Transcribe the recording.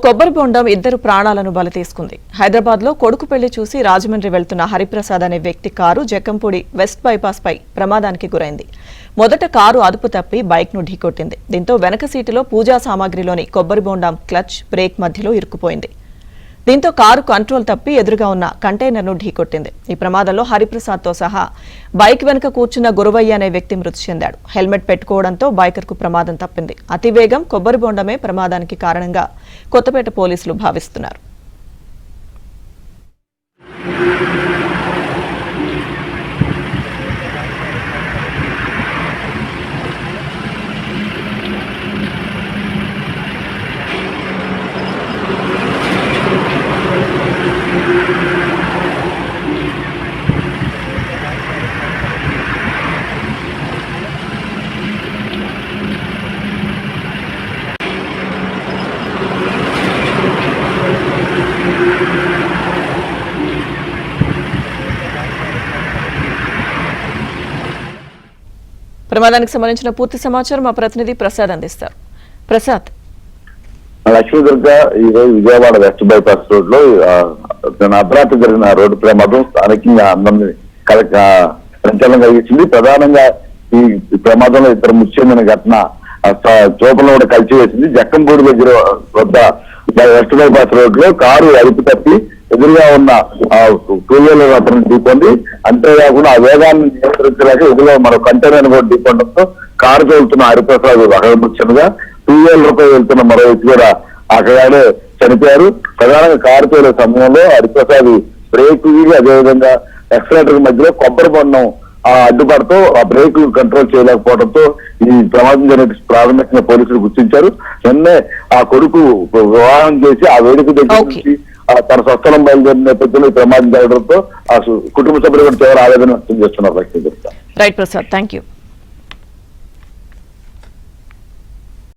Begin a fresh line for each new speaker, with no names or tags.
కొబ్బరి బొండం ఇద్దరు ప్రాణాలను బలి తీసుకుంది. హైదరాబాద్ లో కొడుకు పెళ్లి చూసి రాజమండ్రి వెళ్తున్న హరిప్రసాద్ అనే వ్యక్తి కారు జక్కంపూడి వెస్ట్ బైపాస్ పై ప్రమాదానికి గురైంది. మొదట కారు అదుపు తప్పి బైక్ ను ఢీకొట్టింది. దీంతో వెనక సీటులో పూజా సామాగ్రిలోని కొబ్బరి బొండం క్లచ్ బ్రేక్ మధ్యలో ఇరుక్కుపోయింది. దీంతో కారు కంట్రోల్ తప్పి ఎదురుగా ఉన్న కంటైనర్ ను ఢీకొట్టింది. ఈ ప్రమాదంలో హరిప్రసాద్ తో సహా బైక్ వెనుక కూర్చున్న గురువయ్య అనే వ్యక్తి మృతి చెందాడు. హెల్మెట్ పెట్టుకోవడంతో బైకర్ కు ప్రమాదం తప్పింది. అతివేగం కొబ్బరి బొండమే ప్రమాదానికి కారణంగా కొత్తపేట పోలీసులు భావిస్తున్నారు. ప్రమాదానికి సంబంధించిన పూర్తి సమాచారం మా ప్రతినిధి ప్రసాద్ అందిస్తారు. ప్రసాద్,
లక్ష్మీదుర్గ ఈ రోజు విజయవాడ వెస్ట్ బైపాస్ రోడ్ లో అర్ధరాత్రి జరిగిన రోడ్డు ప్రమాదం స్థానికంగా అందరినీ సంచలనం కలిగించింది. ప్రధానంగా ఈ ప్రమాదంలో ఇద్దరు మృతి చెందిన ఘటన చూపలను కూడా కలిసివేసింది. జక్కంపూడి దగ్గర వద్ద వెస్ట్ బైపాస్ రోడ్ లో కారు అదుపు తప్పి ఎదురుగా ఉన్న టూ వీలర్ అతను ఢీకొంది. అంతేకాకుండా ఆ వేగాన్ని నియంత్రించలేక ఎదురుగా మరో కంటైనర్ కూడా ఢీకొనడంతో కారు తోలుతున్న హరిప్రసాద్ అగమృత్యంగా టూ వీలర్ పై వెళ్తున్న మరో వ్యక్తి కూడా అక్కడే చనిపోయారు. ప్రధానంగా కారు తోలే సమయంలో హరిప్రసాద్ బ్రేక్ అదేవిధంగా ఎక్సలేటర్ మధ్యలో కొబ్బరి బొండం అడ్డుపడుతూ ఆ బ్రేక్ కంట్రోల్ చేయలేకపోవడంతో ఈ ప్రమాదం జరిగిన ప్రాథమికంగా పోలీసులు గుర్తించారు. నిన్నే ఆ కొడుకు వివాహం చేసి ఆ వేదిక దగ్గర నుంచి తన స్వస్థలం బయలుదేరిన నేపథ్యంలో ఈ ప్రమాదం జరగడంతో ఆ కుటుంబ సభ్యులు కూడా తీవ్ర ఆవేదన వ్యక్తం చేస్తున్నారు.
Right Prasad, thank you.